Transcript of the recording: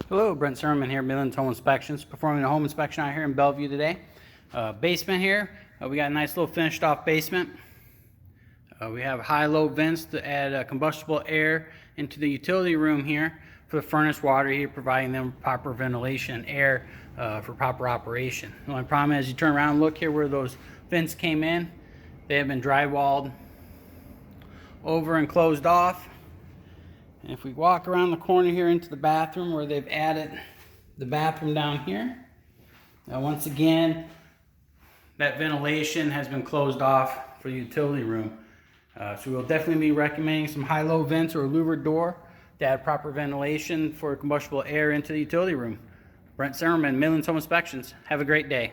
Hello, Brent Sermon here, Midlands Home Inspections, performing a home inspection out here in Bellevue today. Basement here, we got a nice little finished off basement. We have high-low vents to add combustible air into the utility room here for the furnace water here, providing them proper ventilation and air for proper operation. The only problem is you turn around and look here where those vents came in. They have been drywalled over and closed off. And if we walk around the corner here into the bathroom where they've added the bathroom down here, now once again, that ventilation has been closed off for the utility room. So we'll definitely be recommending some high-low vents or a louvered door to add proper ventilation for combustible air into the utility room. Brent Zimmerman, Midlands Home Inspections. Have a great day.